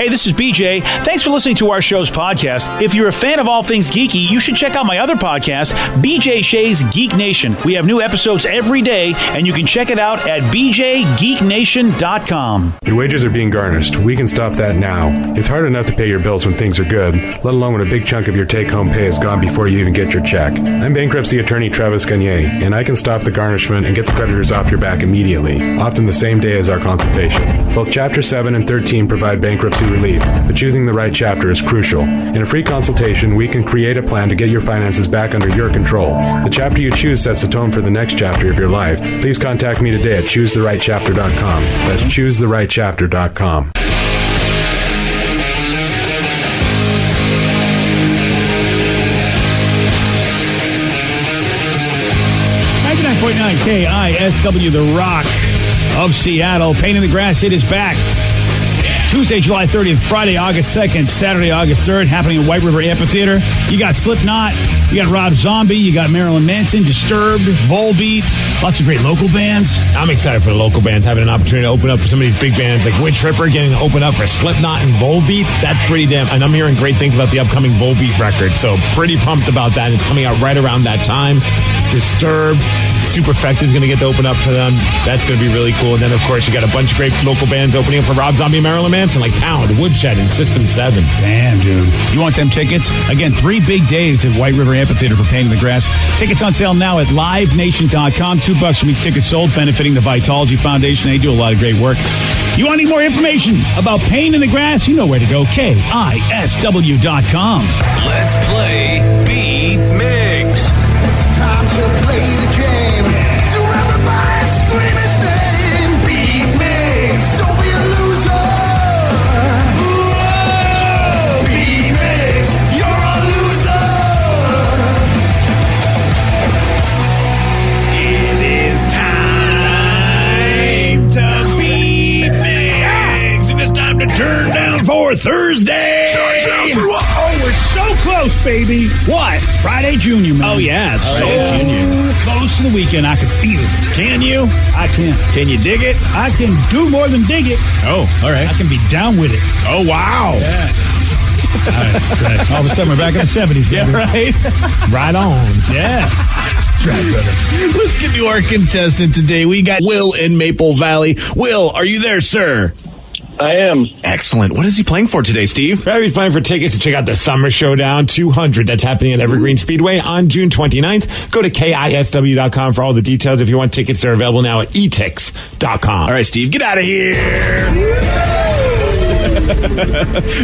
Hey, this is BJ. Thanks for listening to our show's podcast. If you're a fan of all things geeky, you should check out my other podcast, BJ Shea's Geek Nation. We have new episodes every day, and you can check it out at bjgeeknation.com. Your wages are being garnished. We can stop that now. It's hard enough to pay your bills when things are good, let alone when a big chunk of your take-home pay is gone before you even get your check. I'm bankruptcy attorney Travis Gagne, and I can stop the garnishment and get the creditors off your back immediately, often the same day as our consultation. Both Chapter 7 and 13 provide bankruptcy relief, but choosing the right chapter is crucial. In a free consultation, we can create a plan to get your finances back under your control. The chapter you choose sets the tone for the next chapter of your life. Please contact me today at choosetherightchapter.com. That's choosetherightchapter.com. 99.9 KISW, The Rock of Seattle. Pain in the Grass, it is back. Tuesday, July 30th, Friday, August 2nd, Saturday, August 3rd, happening at White River Amphitheater. You got Slipknot, you got Rob Zombie, you got Marilyn Manson, Disturbed, Volbeat, lots of great local bands. I'm excited for the local bands having an opportunity to open up for some of these big bands like Witch Ripper getting to open up for Slipknot and Volbeat. That's pretty damn, and I'm hearing great things about the upcoming Volbeat record, so pretty pumped about that. It's coming out right around that time. Disturbed, Superfect is going to get to open up for them. That's going to be really cool. And then, of course, you got a bunch of great local bands opening up for Rob Zombie and Marilyn Manson, like Pound, Woodshed, and System 7. Damn, dude. You want them tickets? Again, 3 big days at White River Amphitheater for Pain in the Grass. Tickets on sale now at livenation.com. $2 for me tickets sold, benefiting the Vitology Foundation. They do a lot of great work. You want any more information about Pain in the Grass? You know where to go. KISW.com. Let's play B-Mix. It's time to play the game. So everybody scream his name. B-Mix, don't be a loser. Whoa, B-Mix, you're a loser. It is time to B-Mix, and it's time to turn down for Thursday. Oh, we're so close, baby. What? Friday Junior, man. Oh, yeah. It's So Friday Junior. close to the weekend. I can feel it. Can you? I can. Can you dig it? I can do more than dig it. Oh, all right. I can be down with it. Oh, wow. Yeah. All of a sudden, we're back in the 70s, baby. Yeah, right. Right on. Yeah. That's right, brother. Let's get to our contestant today. We got Will in Maple Valley. Will, are you there, sir? I am. Excellent. What is he playing for today, Steve? He's playing for tickets to check out the Summer Showdown 200. That's happening at Evergreen Speedway on June 29th. Go to KISW.com for all the details. If you want tickets, they're available now at etix.com. All right, Steve, get out of here.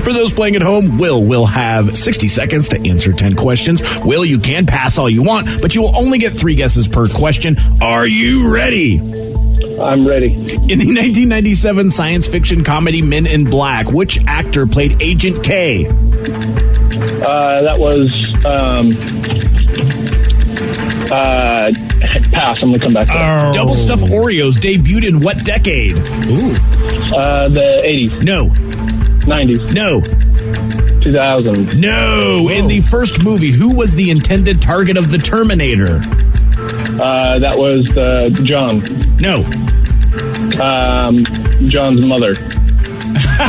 For those playing at home, Will have 60 seconds to answer 10 questions. Will, you can pass all you want, but you will only get 3 guesses per question. Are you ready? I'm ready. In the 1997 science fiction comedy Men in Black, which actor played Agent K? That was, pass. I'm going to come back to that. Double Stuffed Oreos debuted in what decade? Ooh. The 80s. No. 90s. No. 2000s. No. Whoa. In the first movie, who was the intended target of the Terminator? That was, John. No. John's mother.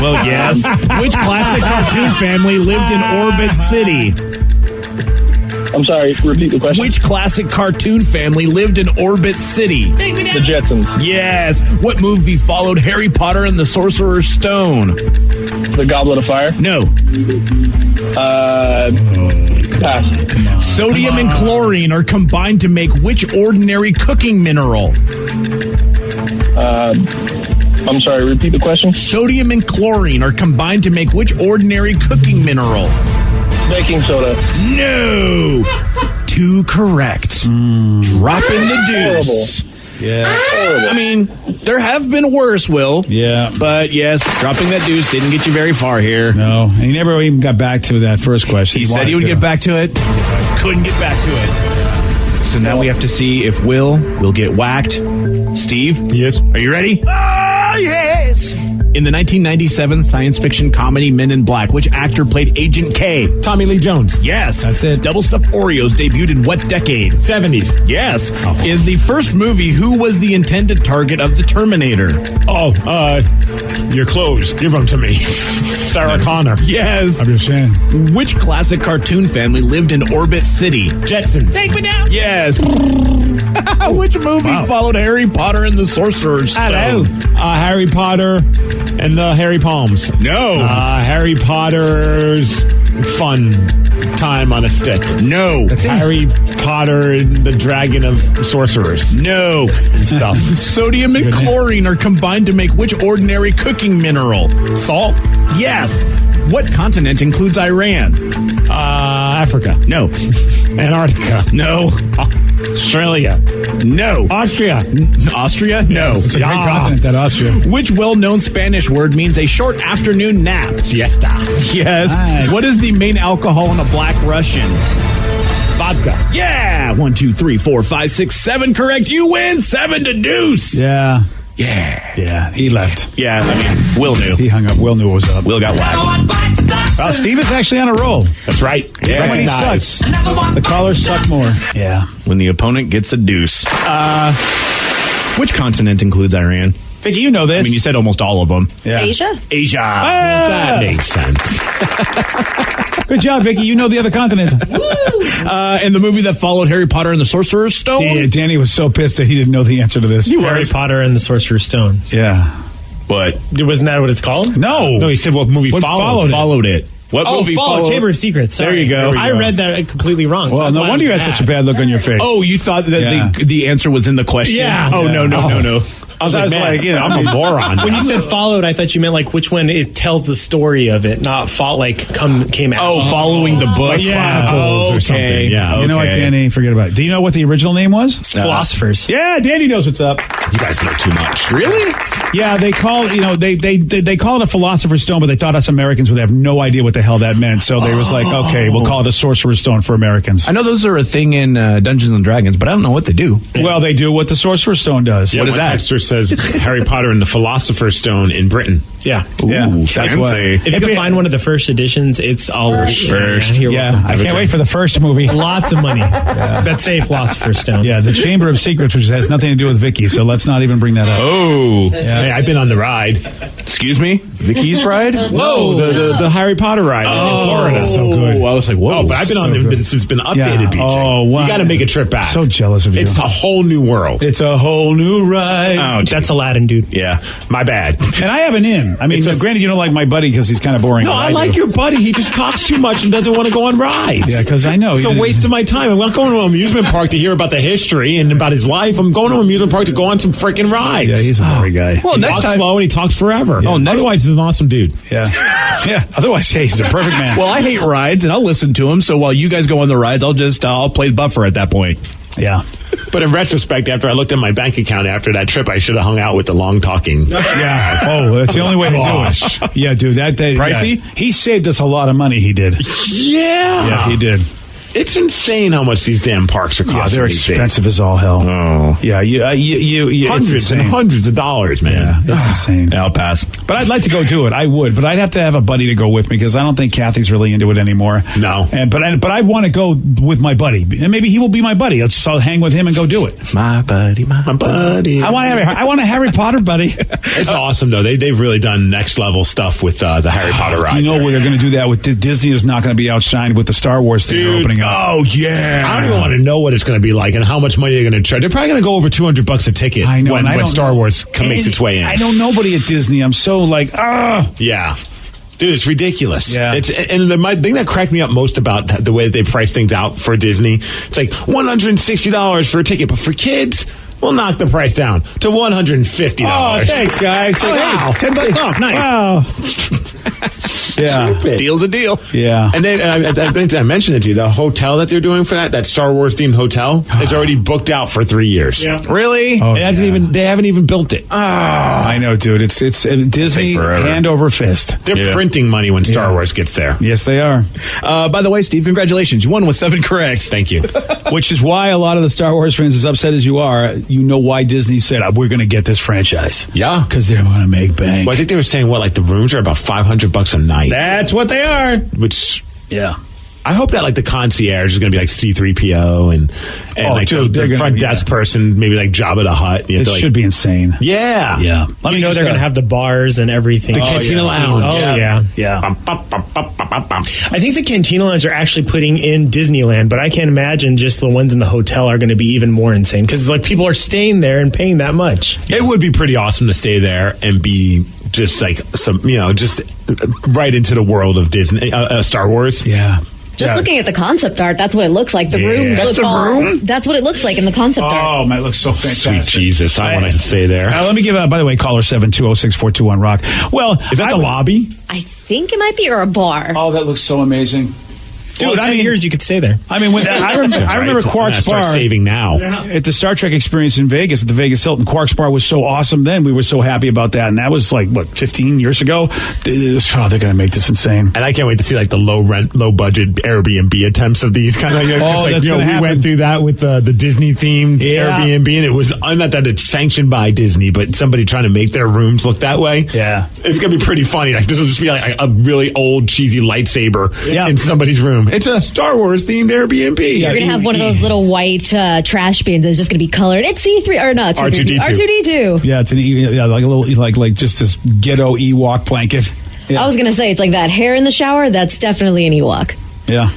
Well, yes. Which classic cartoon family lived in Orbit City? I'm sorry, repeat the question. Which classic cartoon family lived in Orbit City? The Jetsons. Yes. What movie followed Harry Potter and the Sorcerer's Stone? The Goblet of Fire? No. Pass. Sodium and chlorine are combined to make which ordinary cooking mineral? I'm sorry, repeat the question. Sodium and chlorine are combined to make which ordinary cooking mineral? Baking soda. No. 2 correct. Dropping the deuce. Yeah. Horrible. I mean, there have been worse, Will. Yeah. But yes, dropping that deuce didn't get you very far here. No. He never even got back to that first question. He said he would get back to it. Couldn't get back to it. So now we have to see if Will get whacked. Steve? Yes. Are you ready? Oh, yes. In the 1997 science fiction comedy Men in Black, which actor played Agent K? Tommy Lee Jones. Yes. That's it. Double stuffed Oreos debuted in what decade? 70s. Yes. In the first movie, who was the intended target of the Terminator? Your clothes. Give them to me. Sarah Connor. Yes. I'm just saying. Which classic cartoon family lived in Orbit City? Jetsons. Take me down. Yes. Which movie followed Harry Potter and the Sorcerer's Stone? Harry Potter and the Harry Palms. No. Harry Potter's Fun Time on a Stick. No. Harry Potter and the Dragon of Sorcerers. No. And stuff. Sodium and chlorine are combined to make which ordinary cooking mineral? Salt. Yes. What continent includes Iran? Africa. No. Antarctica. No. Australia. No. Austria. Austria? No. It's a great continent, that Austria. Which well-known Spanish word means a short afternoon nap? Siesta. Yes. Nice. What is the main alcohol in a Black Russian? Vodka. Yeah. 1, 2, 3, 4, 5, 6, 7. Correct. You win 7 to deuce. Yeah. Yeah. Yeah. He left. Yeah. I mean, Will knew. He hung up. Will knew what was up. Will got whacked. Well, Steve is actually on a roll. That's right. Yeah. When he sucks, the callers suck more. Yeah. When the opponent gets a deuce. Which continent includes Iran? Vicky, you know this. I mean, you said almost all of them. Yeah. Asia? Asia. That makes sense. Good job, Vicky. You know the other continent. And the movie that followed Harry Potter and the Sorcerer's Stone? Yeah, Danny was so pissed that he didn't know the answer to this. Harry Potter and the Sorcerer's Stone. Yeah. But Wasn't that what it's called? No. No, he said what movie What followed it. What movie followed? Chamber of Secrets. Sorry. There you go. I read that completely wrong. Well, no wonder you had such a bad look on your face. Oh, you thought that the answer was in the question? Yeah. Oh, Yeah. no. I was like, you know, I'm a moron. When you said followed, I thought you meant like which one it tells the story of it, not came out. Oh, following the book. Yeah. Chronicles or something. Yeah. You know what, Danny? Forget about it. Do you know what the original name was? Philosophers. Yeah, Danny knows what's up. You guys know too much. Really? Yeah, they call they call it a Philosopher's Stone, but they thought us Americans would have no idea what the hell that meant. So they was like, okay, we'll call it a Sorcerer's Stone for Americans. I know those are a thing in Dungeons and Dragons, but I don't know what they do. Well, they do what the Sorcerer's Stone does. Yeah, What is one that? texter says Harry Potter and the Philosopher's Stone in Britain. Yeah. Yeah, Ooh, that's what. fancy. If you can find one of the first editions, it's all First. Yeah, I can't wait for the first movie. Lots of money. That's a Philosopher's Stone. Yeah, the Chamber of Secrets, which has nothing to do with Vicky, so let's not even bring that up. Oh. Hey, I've been on the ride. Excuse me? Vicky's ride? Whoa, the Harry Potter ride in Florida. so good. I was like, whoa. Oh, but I've been on so it good. since it's been updated, Yeah. BJ. Oh, wow. You got to make a trip back. So jealous of you. It's a whole new world. It's a whole new ride. Oh, That's Aladdin, dude. yeah. My bad. And I have an in. I mean, granted, you don't like my buddy because he's kind of boring. No, but I like do. your buddy. He just talks too much and doesn't want to go on rides. Yeah, because I know. It's a waste of my time. I'm not going to an amusement park to hear about the history and about his life. I'm going to an amusement park to go on some freaking rides. Yeah, he's a boring guy. Well, He next walks time. slow and he talks forever. Oh, next- Otherwise, he's an awesome dude. Yeah. Yeah. Otherwise, yeah, he's a perfect man. Well, I hate rides, and I'll listen to them. So while you guys go on the rides, I'll play buffer at that point. yeah. But in retrospect, after I looked at my bank account after that trip, I should have hung out with the long talking. Yeah. Oh, that's the only way to do it. Yeah, dude. That Pricey? yeah. He saved us a lot of money. He did. Yeah, he did. It's insane how much these damn parks are costing. Yeah, they're these days. expensive as all hell. Oh. Yeah, you it's Hundreds and insane. hundreds of dollars, man. Yeah, it's insane. Yeah, I'll pass. But I'd like to go do it. I would, but I'd have to have a buddy to go with me because I don't think Kathy's really into it anymore. No. But I want to go with my buddy, and maybe he will be my buddy. I'll hang with him and go do it. My buddy, my Buddy. I want a Harry Potter buddy. It's awesome, though. They've really done next level stuff with the Harry Potter ride. You know there. where they're going to do that with Disney is not going to be outshined with the Star Wars thing they're Dude. opening up. Oh, yeah. I don't even want to know what it's going to be like and how much money they're going to charge. They're probably going to go over $200 a ticket I know, and I when don't Star know. Wars makes its way in. I know nobody at Disney. I'm so like, Yeah. Dude, it's ridiculous. Yeah. And my thing that cracked me up most about the way that they price things out for Disney, it's like $160 for a ticket, but for kids, we'll knock the price down to $150. oh, thanks, guys. Oh, wow. $10 off. Nice. Wow. Yeah. Deal's a deal. Yeah. And then I think I mentioned it to you. The hotel that they're doing for that Star Wars themed hotel, is already booked out for 3 years. Yeah. Really? Oh, They haven't even built it. I know, dude. It's Disney hand over fist. They're printing money when Star Wars gets there. Yes, they are. By the way, Steve, congratulations. You won with 7 correct. Thank you. Which is why a lot of the Star Wars fans, as upset as you are, you know why Disney said, we're going to get this franchise. Yeah. Because they're going to make bank. Well, I think they were saying, the rooms are about $500 a night. That's what they are. Which, yeah. I hope that the concierge is going to be like C-3PO and dude, the front desk person, maybe like Jabba the Hutt. It should be insane. Yeah. Yeah. They're going to have the bars and everything. The Cantina Lounge. Oh, yeah. I think the Cantina Lounge are actually putting in Disneyland, but I can't imagine just the ones in the hotel are going to be even more insane because people are staying there and paying that much. It would be pretty awesome to stay there and be just just right into the world of Disney, Star Wars. Yeah. Just looking at the concept art, that's what it looks like. The rooms That's look the room? That's what it looks like in the concept art. Oh, man, it looks so fantastic. Sweet Jesus. I want to stay there. Let me give by the way, caller 7206421-ROCK. Well, is that the lobby? I think it might be, or a bar. Oh, that looks so amazing. Dude, 10 years you could stay there. I mean, I remember Quark's Bar. Start saving now. At the Star Trek experience in Vegas, at the Vegas Hilton, Quark's Bar was so awesome then. We were so happy about that. And that was 15 years ago? They're going to make this insane. And I can't wait to see the low rent, low budget Airbnb attempts of these kind of. That's we went through that with the Disney themed Airbnb, and it was not that it's sanctioned by Disney, but somebody trying to make their rooms look that way. Yeah, it's gonna be pretty funny. This will just be a really old cheesy lightsaber in somebody's room. It's a Star Wars themed Airbnb. You're going to have one of those little white trash bins that's just going to be colored. It's C3 or not R2D2. R2D2. Yeah, it's like a little like just this ghetto Ewok blanket. Yeah. I was going to say it's like that hair in the shower. That's definitely an Ewok. Yeah.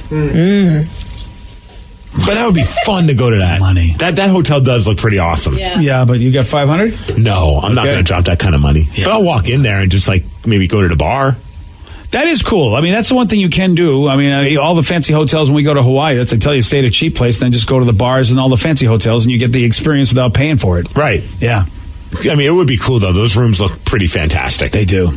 But that would be fun to go to that. Money. That hotel does look pretty awesome. Yeah, but you got 500? No, I'm not going to drop that kind of money. Yeah, but I'll walk in there and just maybe go to the bar. That is cool. I mean, that's the one thing you can do. I mean, all the fancy hotels when we go to Hawaii, they tell you stay at a cheap place, then just go to the bars and all the fancy hotels, and you get the experience without paying for it. Right. Yeah. I mean, it would be cool, though. Those rooms look pretty fantastic. They do.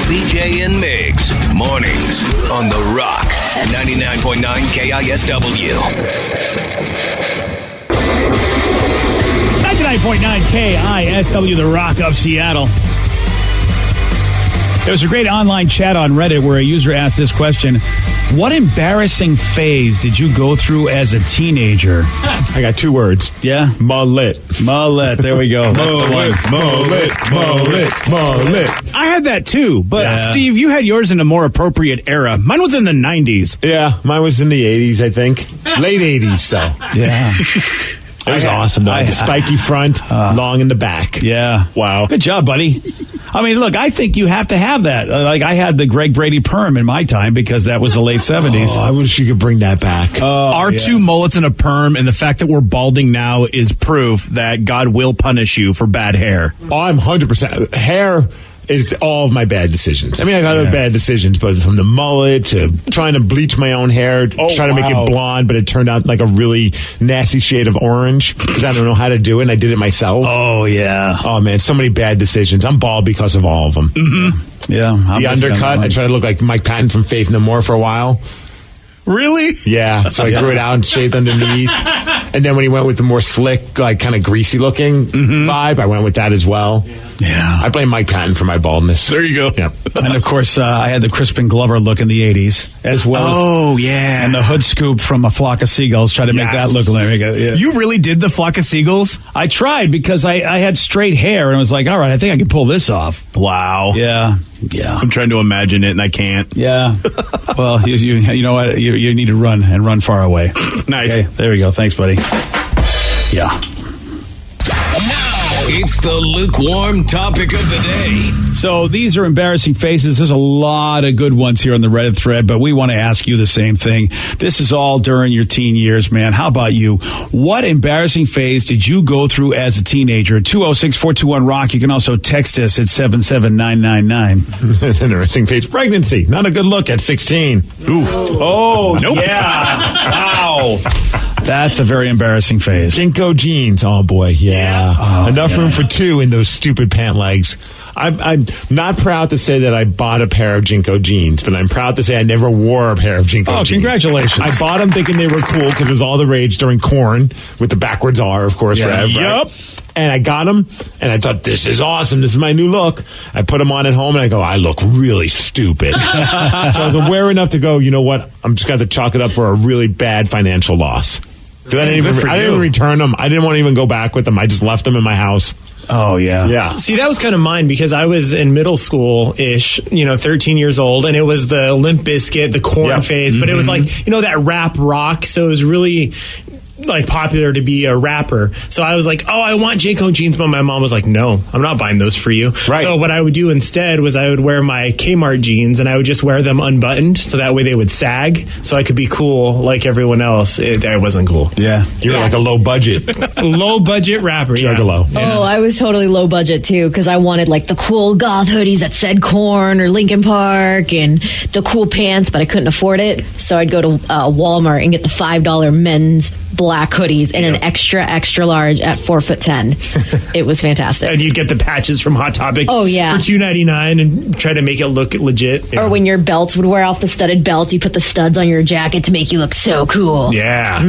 BJ and Migs, mornings on The Rock, 99.9 KISW. 99.9 KISW, The Rock of Seattle. There was a great online chat on Reddit where a user asked this question: what embarrassing phase did you go through as a teenager? I got 2 words. Yeah? Mullet. Mullet. There we go. That's the one. Mullet. I had that too, but Steve, you had yours in a more appropriate era. Mine was in the 90s. Yeah, mine was in the 80s, I think. Late 80s, though. Yeah. It was awesome, though. The spiky front, long in the back. Yeah. Wow. Good job, buddy. I mean, look, I think you have to have that. I had the Greg Brady perm in my time because that was the late 70s. Oh, I wish you could bring that back. Our 2 mullets and a perm, and the fact that we're balding now is proof that God will punish you for bad hair. Oh, I'm 100%. Hair is all of my bad decisions. I mean, I got other bad decisions, but from the mullet to trying to bleach my own hair, trying to make it blonde, but it turned out like a really nasty shade of orange because I don't know how to do it, and I did it myself. Oh, yeah. Oh, man, so many bad decisions. I'm bald because of all of them. Mm-hmm. Yeah. The undercut, I tried to look like Mike Patton from Faith No More for a while. Really? Yeah. So I grew it out and shaved underneath. And then when he went with the more slick, like kind of greasy looking vibe, I went with that as well. Yeah. I blame Mike Patton for my baldness. There you go. Yeah. And of course, I had the Crispin Glover look in the 80s as well. Oh, yeah. And the hood scoop from A Flock of Seagulls. Try to make that look like You really did the Flock of Seagulls? I tried because I had straight hair and I was like, all right, I think I can pull this off. Wow. Yeah. Yeah. I'm trying to imagine it and I can't. Yeah. Well, you know what? You need to run and run far away. Nice. Okay, there we go. Thanks, buddy. Yeah. It's the lukewarm topic of the day. So these are embarrassing phases. There's a lot of good ones here on the Reddit thread, but we want to ask you the same thing. This is all during your teen years, man. How about you? What embarrassing phase did you go through as a teenager? 206-421-ROCK. You can also text us at 77999. That's an interesting phase. Pregnancy. Not a good look at 16. Ooh. Oh, nope. Yeah. Wow. That's a very embarrassing phase. Jinko jeans. Oh, boy. Yeah. Oh, Enough room for two in those stupid pant legs. I'm not proud to say that I bought a pair of Jinko jeans, but I'm proud to say I never wore a pair of Jinko jeans. Congratulations. I bought them thinking they were cool because it was all the rage during corn with the backwards R, of course, forever. Yup. Right? And I got them, and I thought, this is awesome. This is my new look. I put them on at home, and I go, I look really stupid. So I was aware enough to go, you know what? I'm just going to chalk it up for a really bad financial loss. I didn't even return them. I didn't want to even go back with them. I just left them in my house. Oh, yeah. Yeah. See, that was kind of mine because I was in middle school-ish, 13 years old, and it was the Limp Bizkit, the corn phase, but it was like, that rap rock, so it was really popular to be a rapper. So I was like, oh, I want Jinko jeans, but my mom was like, no, I'm not buying those for you. Right. So what I would do instead was I would wear my Kmart jeans and I would just wear them unbuttoned so that way they would sag so I could be cool like everyone else. I wasn't cool. Yeah. You were like a low budget rapper. Juggalo. Oh, I was totally low budget too because I wanted the cool goth hoodies that said Korn or Linkin Park and the cool pants, but I couldn't afford it. So I'd go to Walmart and get the $5 men's black hoodies and an extra large at 4'10". It was fantastic. And you get the patches from Hot Topic. Oh, yeah. For $2.99 and try to make it look legit. Or when your belts would wear off the studded belt, you put the studs on your jacket to make you look so cool. Yeah.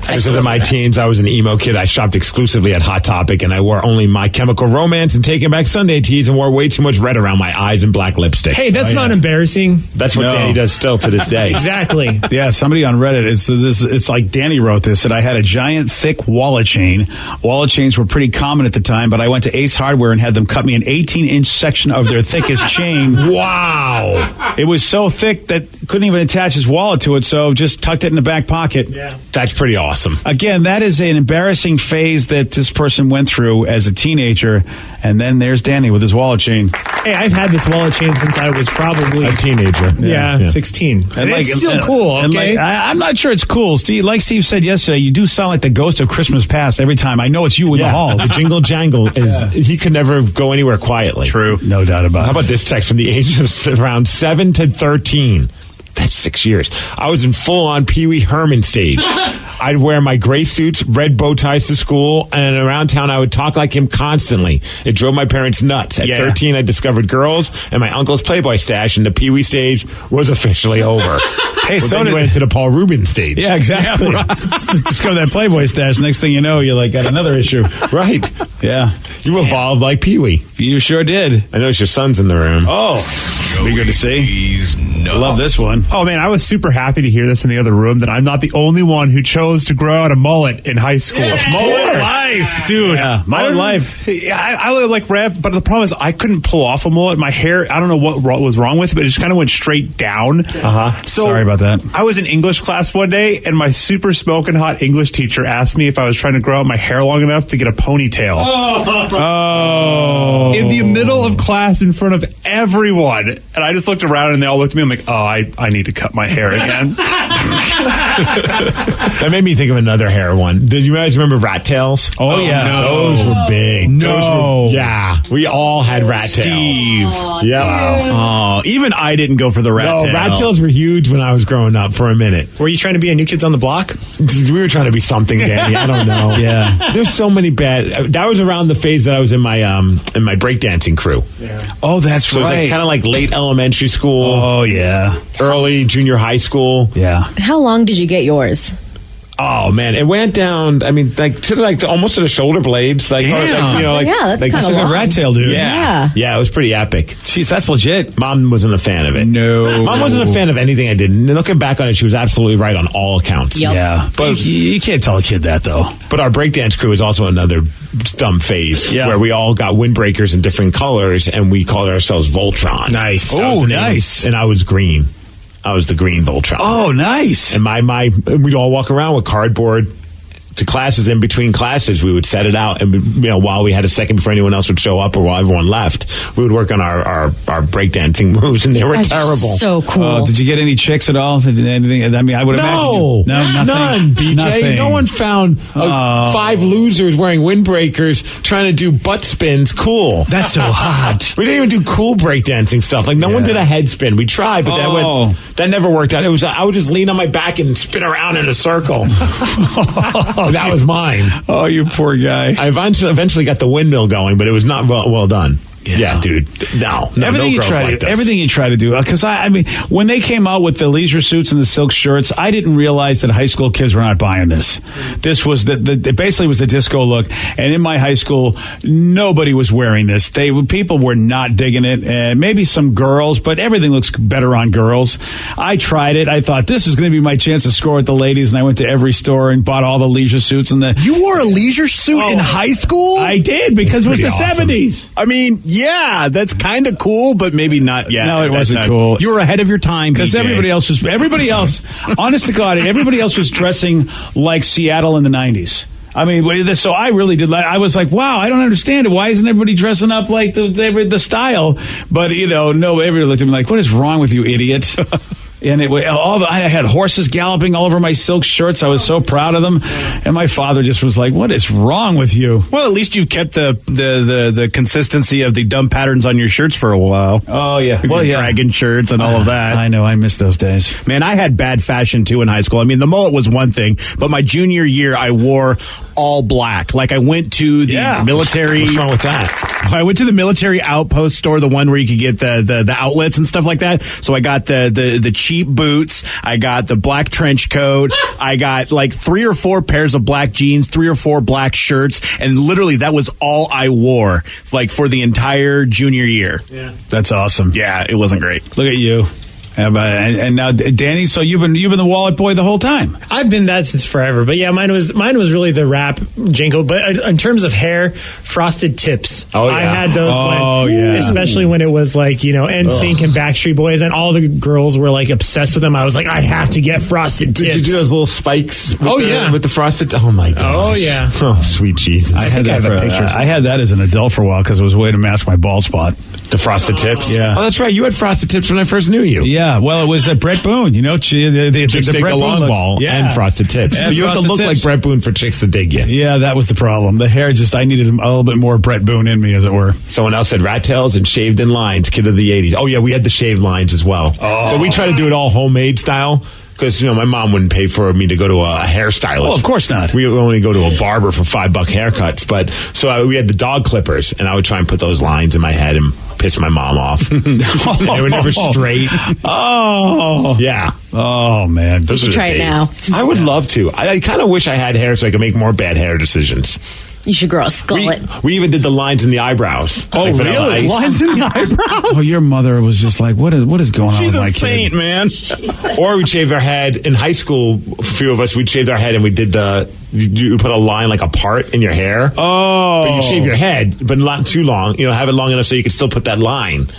This is in my teens. I was an emo kid. I shopped exclusively at Hot Topic, and I wore only My Chemical Romance and Taking Back Sunday tees and wore way too much red around my eyes and black lipstick. Hey, that's not embarrassing. That's what Danny does still to this day. Exactly. Yeah, somebody on Reddit, it's like Danny wrote this, that I had a giant, thick wallet chain. Wallet chains were pretty common at the time, but I went to Ace Hardware and had them cut me an 18-inch section of their thickest chain. Wow. It was so thick that couldn't even attach his wallet to it, so just tucked it in the back pocket. Yeah. That's pretty awesome. Again, that is an embarrassing phase that this person went through as a teenager, and then there's Danny with his wallet chain. Hey, I've had this wallet chain since I was probably A teenager. Yeah, 16. And it's still cool, okay? I'm not sure it's cool. Steve, like Steve said yesterday, you do sound like the ghost of Christmas past every time. I know it's you in the halls. The jingle jangle is, he could never go anywhere quietly. True. No doubt about it. How about this text from the age of around 7 to 13? That's 6 years. I was in full-on Pee Wee Herman stage. I'd wear my gray suits, red bow ties to school, and around town I would talk like him constantly. It drove my parents nuts. At 13, I discovered girls and my uncle's Playboy stash, and the Pee Wee stage was officially over. Hey, so so then you went into the Paul Rubin stage. Yeah, exactly. Discover that Playboy stash. Next thing you know, you're got another issue. Right. Yeah. You evolved like Pee Wee. You sure did. I noticed your son's in the room. Oh, be good to see. I love this one. Oh, man, I was super happy to hear this in the other room that I'm not the only one who chose to grow out a mullet in high school. Mullet life, dude. Yeah, mullet life. I would like Rev, but the problem is I couldn't pull off a mullet. My hair, I don't know what was wrong with it, but it just kind of went straight down. So sorry about that. I was in English class one day, and my super smoking hot English teacher asked me if I was trying to grow out my hair long enough to get a ponytail. Oh. In the middle of class in front of everyone. And I just looked around and they all looked at me. I'm like, oh, I need to cut my hair again. That made me think of another hair one. Did you guys remember rat tails? Oh, yeah. No. Those were big. No. Yeah. We all had rat Steve. tails. Yeah. Oh, even I didn't go for the rat tail. Rat tails were huge when I was growing up for a minute. Were you trying to be a New Kids on the Block? We were trying to be something, Danny. I don't know. Yeah. There's so many bad. That was around the phase that I was in my breakdancing crew. Yeah. Oh, that's so right. So it was kind of like late elementary school. Oh, yeah. Early junior high school. Yeah. How long did you get yours? Oh man, it went down. I mean, almost to the shoulder blades. Yeah, that's kind of a rat tail, dude. Yeah, it was pretty epic. Jeez, that's legit. Mom wasn't a fan of it. No, Mom wasn't a fan of anything I did. And looking back on it, she was absolutely right on all accounts. Yep. Yeah, but you can't tell a kid that though. But our breakdance crew is also another dumb phase where we all got windbreakers in different colors, and we called ourselves Voltron. Nice. Oh, nice. And I was green. I was the green Voltron. Oh, nice. And we'd all walk around with cardboard to classes, in between classes, we would set it out, and while we had a second before anyone else would show up or while everyone left, we would work on our breakdancing moves, and they were terrible. So cool. Did you get any chicks at all? Anything? I mean, I would imagine. No, nothing. None, BJ. Nothing. No one found 5 losers wearing windbreakers trying to do butt spins cool. That's so hot. We didn't even do cool breakdancing stuff. Like, no one did a head spin. We tried, but that never worked out. It was I would just lean on my back and spin around in a circle. That was mine. Oh, you poor guy. I eventually got the windmill going, but it was not well done. Yeah, dude. No everything you girls try like to, this. everything you try to do. Because I mean, when they came out with the leisure suits and the silk shirts, I didn't realize that high school kids were not buying this. This was it basically was the disco look, and in my high school, nobody was wearing this. People were not digging it. Maybe some girls, but everything looks better on girls. I tried it. I thought this is going to be my chance to score with the ladies, and I went to every store and bought all the leisure suits and the. You wore a leisure suit in high school? I did because it was the awesome. 70s. I mean, yeah, that's kind of cool, but maybe not yet. No, it wasn't cool. You were ahead of your time because everybody else, honest to God, everybody else was dressing like Seattle in the 90s. I mean, so I really did. I was like, wow, I don't understand it. Why isn't everybody dressing up like the style? But, no, everybody looked at me like, what is wrong with you, idiot? And I had horses galloping all over my silk shirts. I was so proud of them. And my father just was like, what is wrong with you? Well, at least you kept the consistency of the dumb patterns on your shirts for a while. Oh, yeah. Well, yeah. Dragon shirts and all of that. I know. I miss those days. Man, I had bad fashion, too, in high school. I mean, the mullet was one thing, but my junior year, I wore all black. Like, I went to the military. What's wrong with that? I went to the military outpost store, the one where you could get the outlets and stuff like that. So I got the cheap boots. I got the black trench coat. I got like 3 or 4 pairs of black jeans, 3 or 4 black shirts, and literally that was all I wore, like, for the entire junior year. Yeah, that's awesome. Yeah, it wasn't great. Look at you. And now, Danny, so you've been the wallet boy the whole time. I've been that since forever. But yeah, mine was really the rap jingle. But in terms of hair, frosted tips. Oh, yeah. I had those especially when it was like, NSYNC and Backstreet Boys, and all the girls were like obsessed with them. I was like, I have to get frosted tips. Did you do those little spikes with the frosted? Oh my gosh. Oh yeah. Oh, sweet Jesus. I had that as an adult for a while because it was a way to mask my bald spot. The frosted tips? Yeah. Oh, that's right. You had frosted tips when I first knew you. Yeah, well, it was Brett Boone, the Chicks take the long ball and frosted tips. And you have to look like Brett Boone for chicks to dig you. Yeah, that was the problem. The hair I needed a little bit more Brett Boone in me, as it were. Someone else said rat tails and shaved in lines, kid of the 80s. Oh, yeah, we had the shaved lines as well. Oh. But we try to do it all homemade style. Because, my mom wouldn't pay for me to go to a hairstylist. Oh, of course not. We would only go to a barber for $5 haircuts. But we had the dog clippers, and I would try and put those lines in my head and piss my mom off. They were never straight. Oh. Yeah. Oh, man. You should try it now. I would love to. I kind of wish I had hair so I could make more bad hair decisions. You should grow a skullet. We even did the lines in the eyebrows. Oh, like really? Lines in the eyebrows? Oh, your mother was just like, what is going on with my kid? She's a saint, man. Or we'd shave our head. In high school, a few of us, we'd shave our head and we did you put a line like a part in your hair. Oh. But you shave your head, but not too long. Have it long enough so you could still put that line.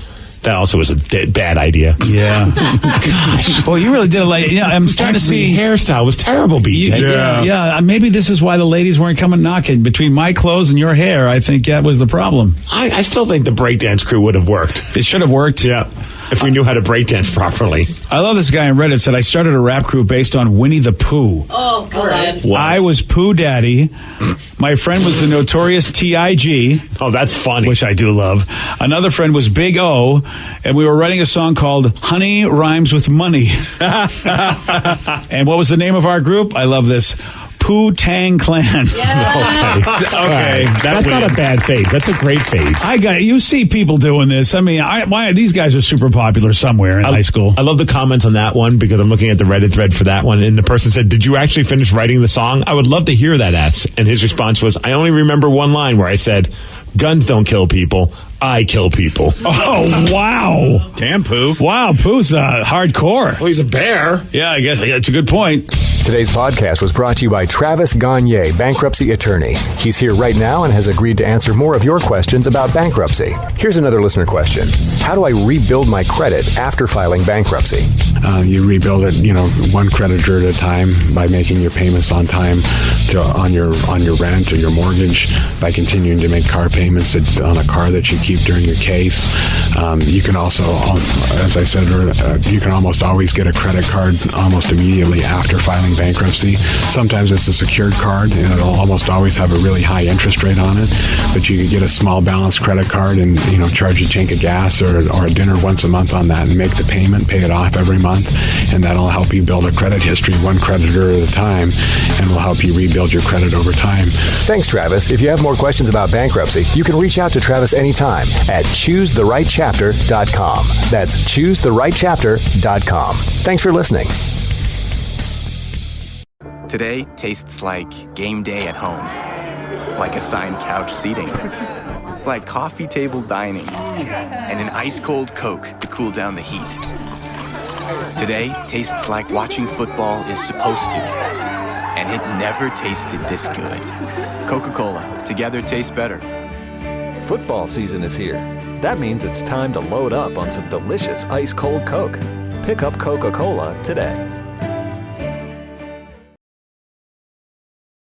That also was a bad idea. Yeah. Gosh. Boy, you really did it. I'm starting to see. Hairstyle was terrible, BJ. Yeah. Maybe this is why the ladies weren't coming knocking. Between my clothes and your hair, I think that was the problem. I still think the breakdance crew would have worked. It should have worked. Yeah. If we knew how to breakdance properly. I love this guy on Reddit said, I started a rap crew based on Winnie the Pooh. Oh, God. I was Pooh Daddy. My friend was the notorious T.I.G. Oh, that's funny. Which I do love. Another friend was Big O, and we were writing a song called Honey Rhymes with Money. And what was the name of our group? I love this. Pooh Tang Clan. Yeah. Okay. That's not a bad phase. That's a great phase. You see people doing this. I mean, these guys are super popular somewhere in high school. I love the comments on that one because I'm looking at the Reddit thread for that one, and the person said, "Did you actually finish writing the song? I would love to hear that." And his response was, "I only remember one line where I said, 'Guns don't kill people. I kill people.'" Oh, wow. Damn, Pooh. Wow, Pooh's hardcore. Well, he's a bear. Yeah, I guess that's a good point. Today's podcast was brought to you by Travis Gagne, bankruptcy attorney. He's here right now and has agreed to answer more of your questions about bankruptcy. Here's another listener question. How do I rebuild my credit after filing bankruptcy? You rebuild it, one creditor at a time by making your payments on time on your rent or your mortgage, by continuing to make car payments on a car that you keep during your case. You can also, as I said earlier, you can almost always get a credit card almost immediately after filing bankruptcy. Sometimes it's a secured card, and it'll almost always have a really high interest rate on it. But you can get a small balance credit card and charge a tank of gas or a dinner once a month on that, and make the payment, pay it off every month, and that'll help you build a credit history one creditor at a time, and will help you rebuild your credit over time. Thanks, Travis. If you have more questions about bankruptcy, you can reach out to Travis anytime at ChooseTheRightChapter.com. That's ChooseTheRightChapter.com. Thanks for listening. Today tastes like game day at home, like assigned couch seating, like coffee table dining, and an ice-cold Coke to cool down the heat. Today tastes like watching football is supposed to, and it never tasted this good. Coca-Cola, together tastes better. Football season is here. That means it's time to load up on some delicious ice-cold Coke. Pick up Coca-Cola today.